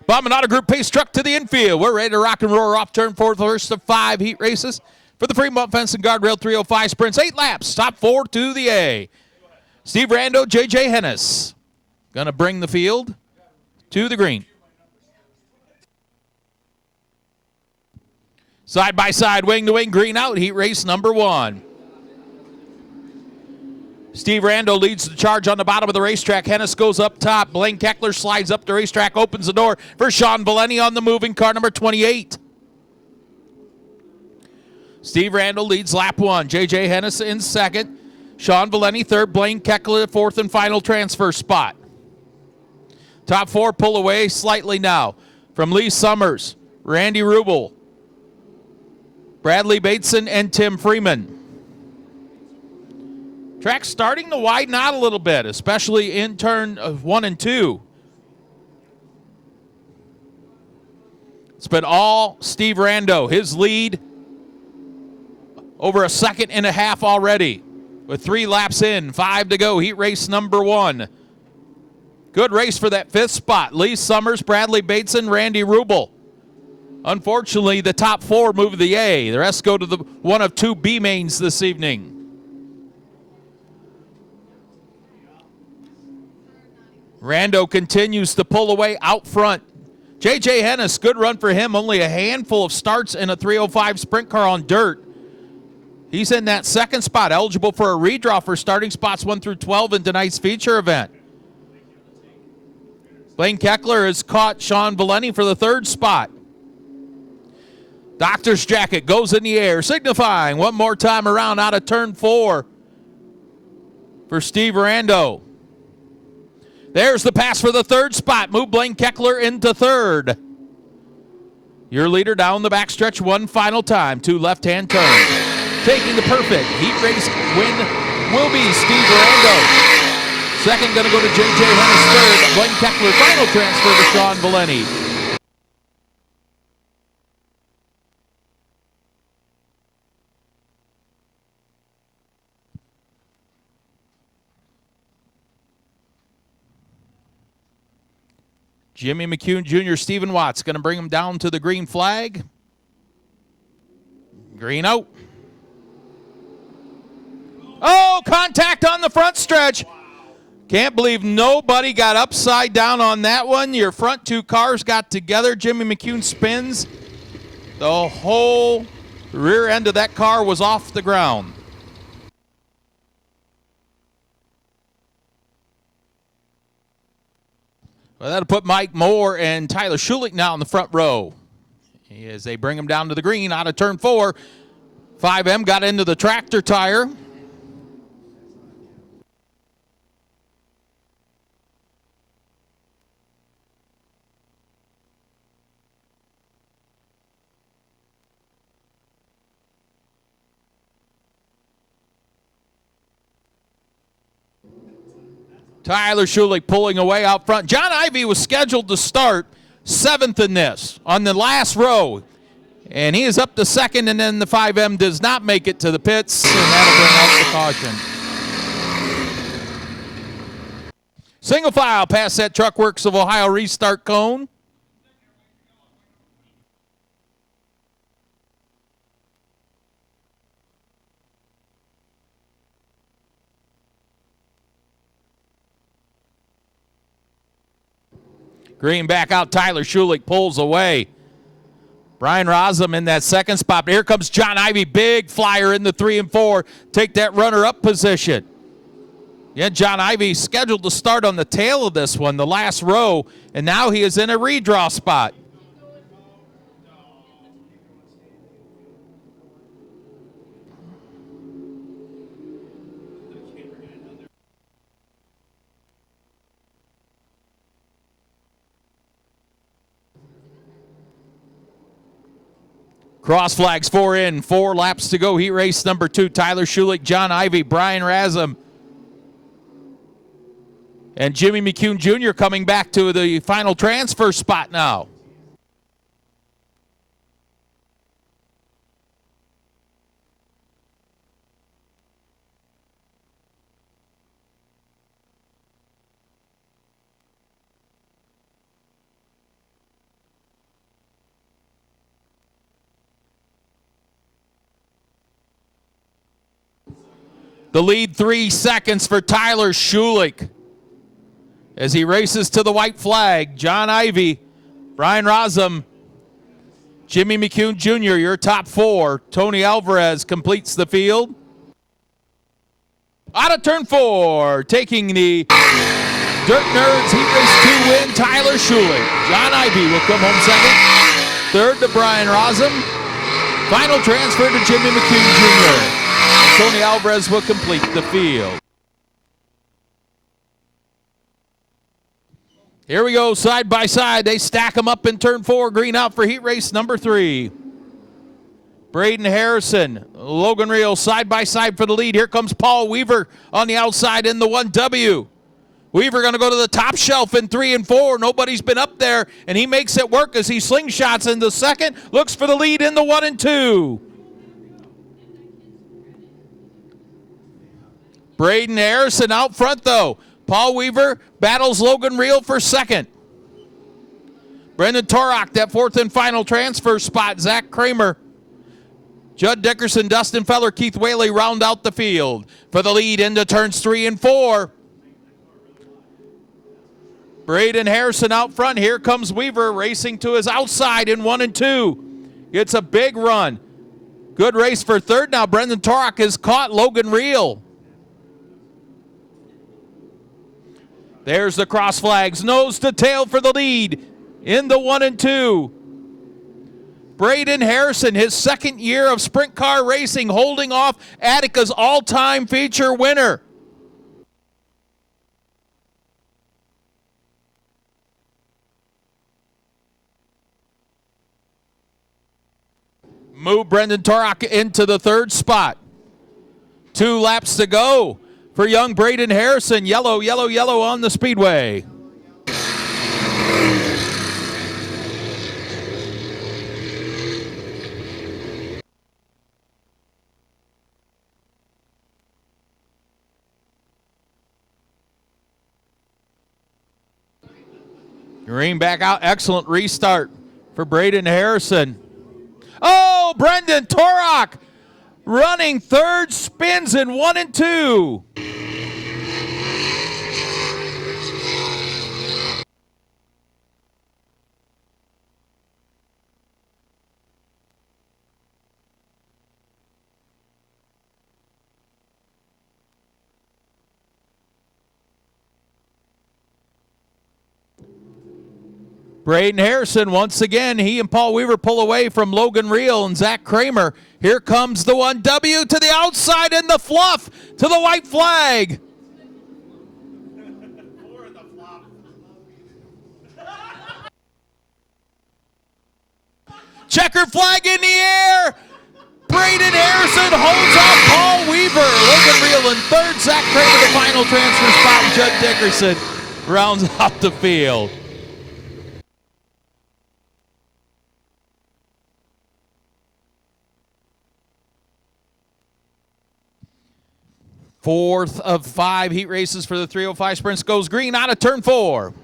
Bombing out a group pace truck to the infield. We're ready to rock and roll off turn 4, first of 5 heat races for the Fremont Fence and Guardrail 305 sprints. 8 laps, top 4 to the A. Steve Rando, J.J. Hennis going to bring the field to the green. Side by side, wing to wing, green out, heat race number 1. Steve Rando leads the charge on the bottom of the racetrack. Hennis goes up top. Blaine Keckler slides up the racetrack, opens the door for Sean Valeni on the moving car, number 28. Steve Rando leads lap 1. J.J. Hennis in second. Sean Valeni third. Blaine Keckler fourth and final transfer spot. Top 4 pull away slightly now from Lee Summers, Randy Rubel, Bradley Bateson, and Tim Freeman. Track's starting to widen out a little bit, especially in turn 1 and 2. It's been all Steve Rando. His lead over a second and a half already with 3 laps in, 5 to go. Heat race number 1. Good race for that 5th spot. Lee Summers, Bradley Bateson, Randy Rubel. Unfortunately, the top 4 move to the A. The rest go to the one of 2 B mains this evening. Rando continues to pull away out front. J.J. Hennis, good run for him. Only a handful of starts in a 305 sprint car on dirt. He's in that 2nd spot, eligible for a redraw for starting spots 1 through 12 in tonight's feature event. Blaine Keckler has caught Sean Valeni for the 3rd spot. Doctor's jacket goes in the air, signifying one more time around out of turn 4 for Steve Rando. There's the pass for the 3rd spot. Move Blaine Keckler into 3rd. Your leader down the backstretch one final time. 2 left-hand turns. Taking the perfect heat race win will be Steve Rando. Second going to go to J.J. Hennis. 3rd. Blaine Keckler final transfer to Sean Valeni. Jimmy McCune Jr., Stephen Watts going to bring him down to the green flag. Green out. Oh, contact on the front stretch. Can't believe nobody got upside down on that one. Your front 2 cars got together. Jimmy McCune spins. The whole rear end of that car was off the ground. Well, that'll put Mike Moore and Tyler Schulich now in the front row as they bring him down to the green out of turn 4. 5M got into the tractor tire. Tyler Schulich pulling away out front. John Ivey was scheduled to start 7th in this on the last row. And he is up to 2nd, and then the 5M does not make it to the pits, and that'll bring out the caution. Single file past that Truck Works of Ohio restart cone. Green back out. Tyler Schulich pulls away. Brian Rosum in that 2nd spot. Here comes John Ivey. Big flyer in the 3 and 4. Take that runner-up position. Yeah, John Ivey scheduled to start on the tail of this one, the last row, and now he is in a redraw spot. Cross flags 4 in, 4 laps to go. Heat race number 2. Tyler Schulich, John Ivey, Brian Razum, and Jimmy McCune Jr. coming back to the final transfer spot now. The lead 3 seconds for Tyler Schulich as he races to the white flag. John Ivy, Brian Rosum, Jimmy McCune Jr., your top 4. Tony Alvarez completes the field. Out of turn 4, taking the Dirt Nerds Heat Race 2 win, Tyler Schulich. John Ivy will come home second. Third to Brian Rosum. Final transfer to Jimmy McCune Jr. Tony Alvarez will complete the field. Here we go, side by side. They stack them up in turn 4. Green out for heat race number 3. Braden Harrison, Logan Reel side by side for the lead. Here comes Paul Weaver on the outside in the 1W. Weaver going to go to the top shelf in 3 and 4. Nobody's been up there, and he makes it work as he slingshots into second. Looks for the lead in the 1 and 2. Braden Harrison out front, though. Paul Weaver battles Logan Reel for second. Brendan Torok, that 4th and final transfer spot. Zach Kramer, Judd Dickerson, Dustin Feller, Keith Whaley round out the field for the lead into turns 3 and 4. Braden Harrison out front. Here comes Weaver racing to his outside in 1 and 2. It's a big run. Good race for third now. Brendan Torok has caught Logan Reel. There's the cross flags. Nose to tail for the lead in the 1 and 2. Braden Harrison, his second year of sprint car racing, holding off Attica's all-time feature winner. Move Brendan Torok into the 3rd spot. 2 laps to go for young Braden Harrison. Yellow, yellow, yellow on the speedway. Green back out. Excellent restart for Braden Harrison. Oh, Brendan Torok running 3rd, spins in 1 and 2. Braden Harrison, once again, he and Paul Weaver pull away from Logan Reel and Zach Kramer. Here comes the 1W to the outside in the fluff to the white flag. Checker flag in the air. Braden Harrison holds off Paul Weaver. Logan Reel in 3rd. Zach Kramer, the final transfer spot. Judd Dickerson rounds out the field. Fourth of 5 heat races for the 305 sprints goes green out of turn 4.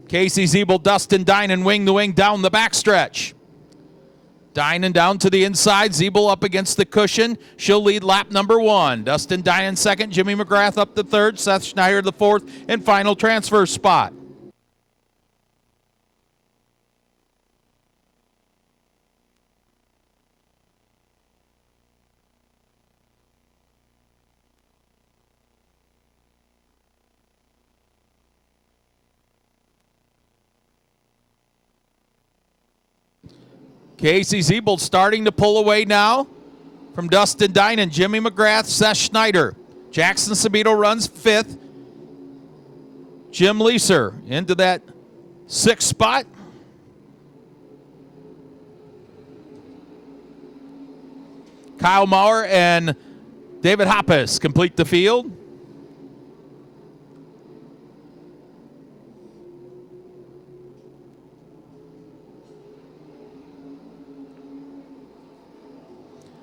Casey Zeeble, Dustin Dinan, wing to wing down the backstretch. Dinan down to the inside. Zeeble up against the cushion. She'll lead lap number 1. Dustin Dinan second. Jimmy McGrath up the 3rd. Seth Schneider the 4th and final transfer spot. Casey Zeeble starting to pull away now from Dustin Dinan, Jimmy McGrath, Seth Schneider. Jackson Sabito runs 5th. Jim Leeser into that 6th spot. Kyle Maurer and David Hoppus complete the field.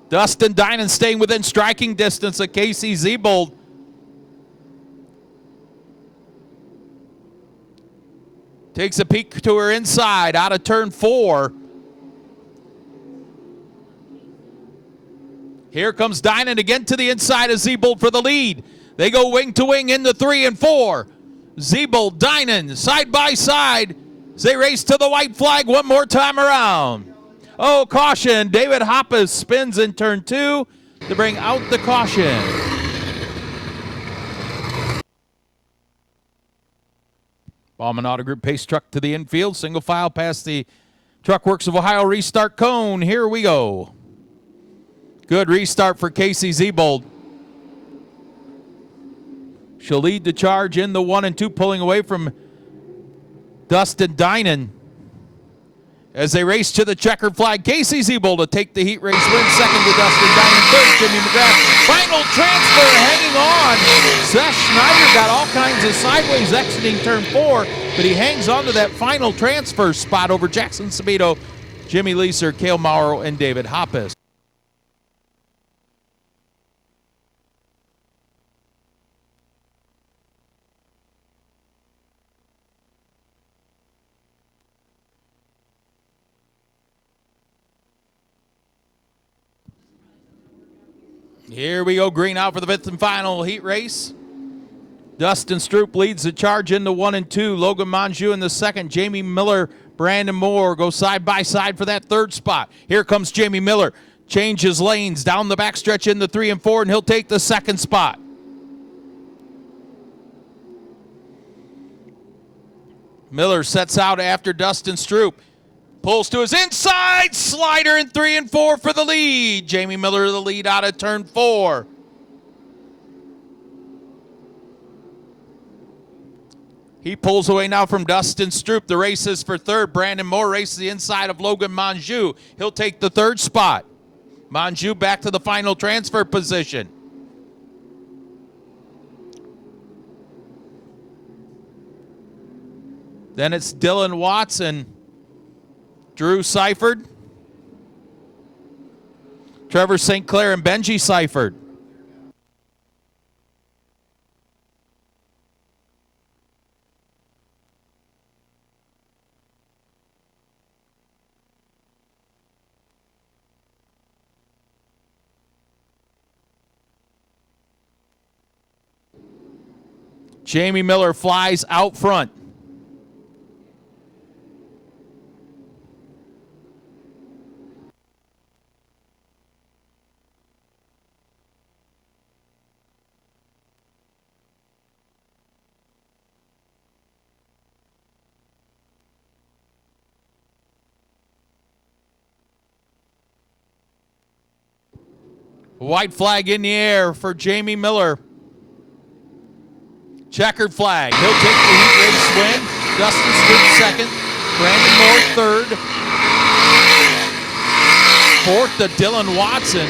Dustin Dinan staying within striking distance of Casey Zeeble. Takes a peek to her inside out of turn 4. Here comes Dinan again to the inside of Zebold for the lead. They go wing to wing in the 3 and 4. Zebold, Dinan, side by side as they race to the white flag one more time around. Oh, caution. David Hoppus spins in turn 2 to bring out the caution. Bauman Auto Group pace truck to the infield. Single file past the Truck Works of Ohio restart cone. Here we go. Good restart for Casey Zebold. She'll lead the charge in the 1 and 2, pulling away from Dustin Dinan. As they race to the checkered flag, Casey Zebold to take the heat race win. Second to Dustin Dinan. Third, Jimmy McGrath. Final transfer, hanging on. Seth Schneider got all kinds of sideways exiting turn 4, but he hangs on to that final transfer spot over Jackson Sabito, Jimmy Leeser, Cale Mauro, and David Hoppus. Here we go, green out for the 5th and final heat race. Dustin Stroop leads the charge into 1 and 2. Logan Monjou in the second. Jamie Miller, Brandon Moore go side by side for that 3rd spot. Here comes Jamie Miller. Changes lanes down the backstretch in the 3 and 4, and he'll take the 2nd spot. Miller sets out after Dustin Stroop. Pulls to his inside, slider in 3 and 4 for the lead. Jamie Miller the lead out of turn 4. He pulls away now from Dustin Stroop. The race is for 3rd. Brandon Moore races the inside of Logan Monjou. He'll take the 3rd spot. Monjou back to the final transfer position. Then it's Dylan Watson, Drew Seifert, Trevor St. Clair, and Benji Seifert. Jamie Miller flies out front. White flag in the air for Jamie Miller. Checkered flag. He'll take the heat race win. Dustin Stroop second. Brandon Moore third. Fourth to Dylan Watson.